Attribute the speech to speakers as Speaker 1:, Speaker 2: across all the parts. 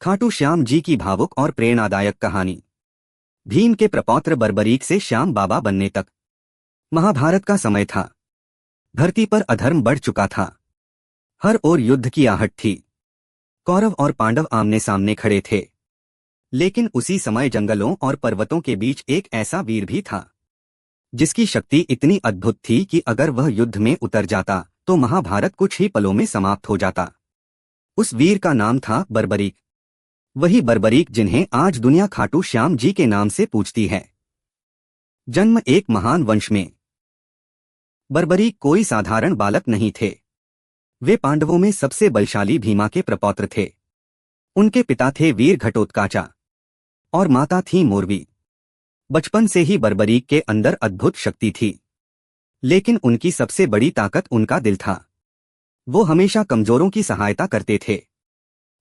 Speaker 1: खाटू श्याम जी की भावुक और प्रेरणादायक कहानी। भीम के प्रपौत्र बर्बरीक से श्याम बाबा बनने तक। महाभारत का समय था। धरती पर अधर्म बढ़ चुका था। हर ओर युद्ध की आहट थी। कौरव और पांडव आमने सामने खड़े थे। लेकिन उसी समय जंगलों और पर्वतों के बीच एक ऐसा वीर भी था जिसकी शक्ति इतनी अद्भुत थी कि अगर वह युद्ध में उतर जाता तो महाभारत कुछ ही पलों में समाप्त हो जाता। उस वीर का नाम था बर्बरीक। वही बर्बरीक जिन्हें आज दुनिया खाटू श्याम जी के नाम से पूछती है। जन्म एक महान वंश में। बर्बरीक कोई साधारण बालक नहीं थे। वे पांडवों में सबसे बलशाली भीमा के प्रपौत्र थे। उनके पिता थे वीर घटोत्कचा और माता थी मोरवी। बचपन से ही बर्बरीक के अंदर अद्भुत शक्ति थी, लेकिन उनकी सबसे बड़ी ताकत उनका दिल था। वो हमेशा कमजोरों की सहायता करते थे।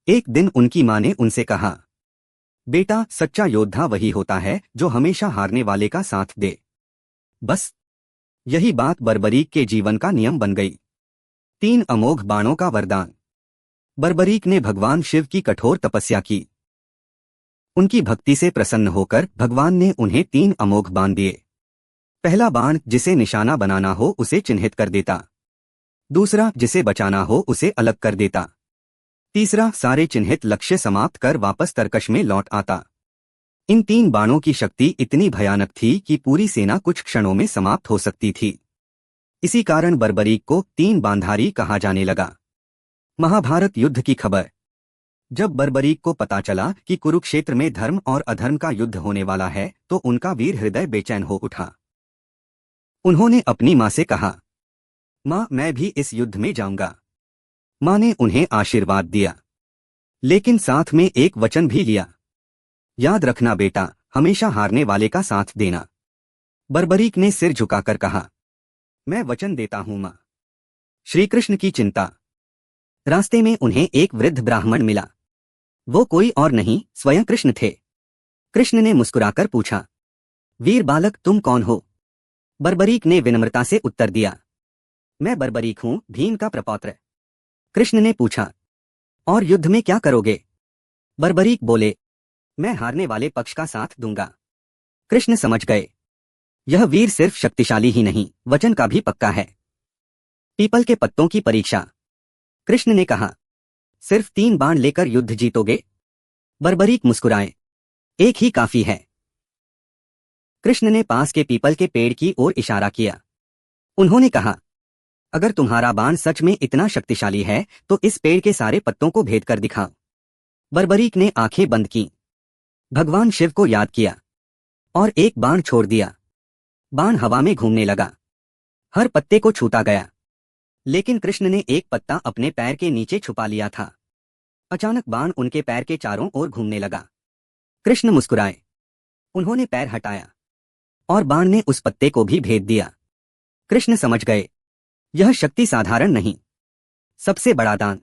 Speaker 1: एक दिन उनकी मां ने उनसे कहा, बेटा, सच्चा योद्धा वही होता है जो हमेशा हारने वाले का साथ दे। बस यही बात बर्बरीक के जीवन का नियम बन गई। 3 अमोघ बाणों का वरदान। बर्बरीक ने भगवान शिव की कठोर तपस्या की। उनकी भक्ति से प्रसन्न होकर भगवान ने उन्हें 3 अमोघ बाण दिए। पहला बाण जिसे निशाना बनाना हो उसे चिन्हित कर देता। दूसरा जिसे बचाना हो उसे अलग कर देता। तीसरा सारे चिन्हित लक्ष्य समाप्त कर वापस तरकश में लौट आता। इन 3 बाणों की शक्ति इतनी भयानक थी कि पूरी सेना कुछ क्षणों में समाप्त हो सकती थी। इसी कारण बर्बरीक को 3 बांधारी कहा जाने लगा। महाभारत युद्ध की खबर। जब बर्बरीक को पता चला कि कुरुक्षेत्र में धर्म और अधर्म का युद्ध होने वाला है तो उनका वीर हृदय बेचैन हो उठा। उन्होंने अपनी मां से कहा, मां, मैं भी इस युद्ध में जाऊंगा। मां ने उन्हें आशीर्वाद दिया, लेकिन साथ में एक वचन भी लिया, याद रखना बेटा, हमेशा हारने वाले का साथ देना। बर्बरीक ने सिर झुकाकर कहा, मैं वचन देता हूं मां। श्रीकृष्ण की चिंता। रास्ते में उन्हें एक वृद्ध ब्राह्मण मिला। वो कोई और नहीं, स्वयं कृष्ण थे। कृष्ण ने मुस्कुराकर पूछा, वीर बालक, तुम कौन हो? बर्बरीक ने विनम्रता से उत्तर दिया, मैं बर्बरीक हूं, भीम का प्रपौत्र। कृष्ण ने पूछा, और युद्ध में क्या करोगे? बर्बरीक बोले, मैं हारने वाले पक्ष का साथ दूंगा। कृष्ण समझ गए, यह वीर सिर्फ शक्तिशाली ही नहीं, वचन का भी पक्का है। पीपल के पत्तों की परीक्षा। कृष्ण ने कहा, सिर्फ 3 बाण लेकर युद्ध जीतोगे? बर्बरीक मुस्कुराए, एक ही काफी है। कृष्ण ने पास के पीपल के पेड़ की ओर इशारा किया। उन्होंने कहा, अगर तुम्हारा बाण सच में इतना शक्तिशाली है तो इस पेड़ के सारे पत्तों को भेद कर दिखाओ। बर्बरीक ने आंखें बंद की, भगवान शिव को याद किया और एक बाण छोड़ दिया। बाण हवा में घूमने लगा, हर पत्ते को छूता गया, लेकिन कृष्ण ने एक पत्ता अपने पैर के नीचे छुपा लिया था। अचानक बाण उनके पैर के चारों ओर घूमने लगा। कृष्ण मुस्कुराए, उन्होंने पैर हटाया और बाण ने उस पत्ते को भी भेद दिया। कृष्ण समझ गए, यह शक्ति साधारण नहीं, सबसे बड़ा दान।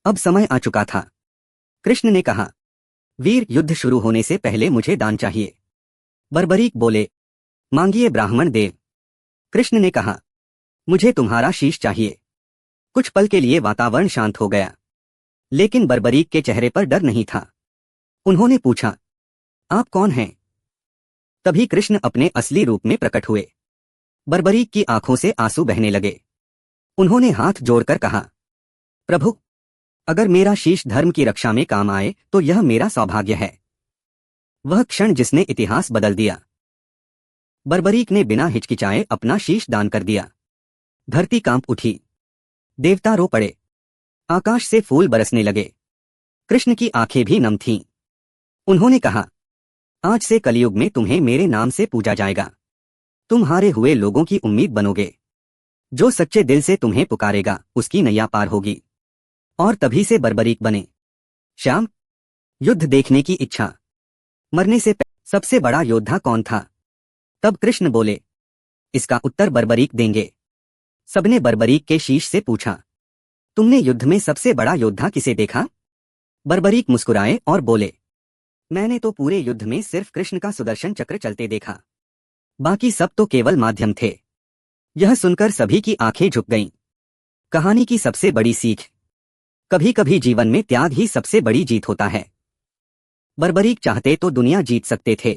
Speaker 1: अब समय आ चुका था। कृष्ण ने कहा, वीर, युद्ध शुरू होने से पहले मुझे दान चाहिए। बर्बरीक बोले, मांगिए ब्राह्मण देव। कृष्ण ने कहा, मुझे तुम्हारा शीश चाहिए। कुछ पल के लिए वातावरण शांत हो गया, लेकिन बर्बरीक के चेहरे पर डर नहीं था। उन्होंने पूछा, आप कौन हैं? तभी कृष्ण अपने असली रूप में प्रकट हुए। बर्बरीक की आंखों से आंसू बहने लगे। उन्होंने हाथ जोड़कर कहा, प्रभु, अगर मेरा शीश धर्म की रक्षा में काम आए तो यह मेरा सौभाग्य है। वह क्षण जिसने इतिहास बदल दिया। बर्बरीक ने बिना हिचकिचाए अपना शीश दान कर दिया। धरती कांप उठी, देवता रो पड़े, आकाश से फूल बरसने लगे। कृष्ण की आंखें भी नम थीं। उन्होंने कहा, आज से कलयुग में तुम्हें मेरे नाम से पूजा जाएगा। तुम हारे हुए लोगों की उम्मीद बनोगे। जो सच्चे दिल से तुम्हें पुकारेगा उसकी नैया पार होगी। और तभी से बर्बरीक बने। श्याम। युद्ध देखने की इच्छा। मरने से पहले सबसे बड़ा योद्धा कौन था? तब कृष्ण बोले, इसका उत्तर बर्बरीक देंगे। सबने बर्बरीक के शीश से पूछा, तुमने युद्ध में सबसे बड़ा योद्धा किसे देखा? बर्बरीक मुस्कुराए और बोले, मैंने तो पूरे युद्ध में सिर्फ कृष्ण का सुदर्शन चक्र चलते देखा, बाकी सब तो केवल माध्यम थे। यह सुनकर सभी की आंखें झुक गईं। कहानी की सबसे बड़ी सीख। कभी कभी जीवन में त्याग ही सबसे बड़ी जीत होता है। बर्बरीक चाहते तो दुनिया जीत सकते थे,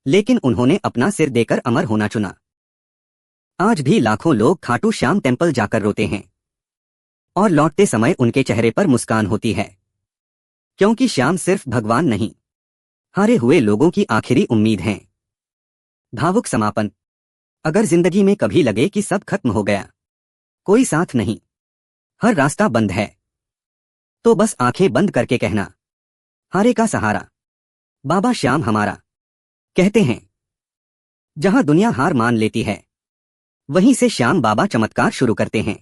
Speaker 1: लेकिन उन्होंने अपना सिर देकर अमर होना चुना। आज भी लाखों लोग खाटू श्याम टेम्पल जाकर रोते हैं और लौटते समय उनके चेहरे पर मुस्कान होती है, क्योंकि श्याम सिर्फ भगवान नहीं, हारे हुए लोगों की आखिरी उम्मीद हैं। भावुक समापन। अगर जिंदगी में कभी लगे कि सब खत्म हो गया, कोई साथ नहीं, हर रास्ता बंद है, तो बस आंखें बंद करके कहना, हारे का सहारा बाबा श्याम हमारा। कहते हैं, जहां दुनिया हार मान लेती है, वहीं से श्याम बाबा चमत्कार शुरू करते हैं।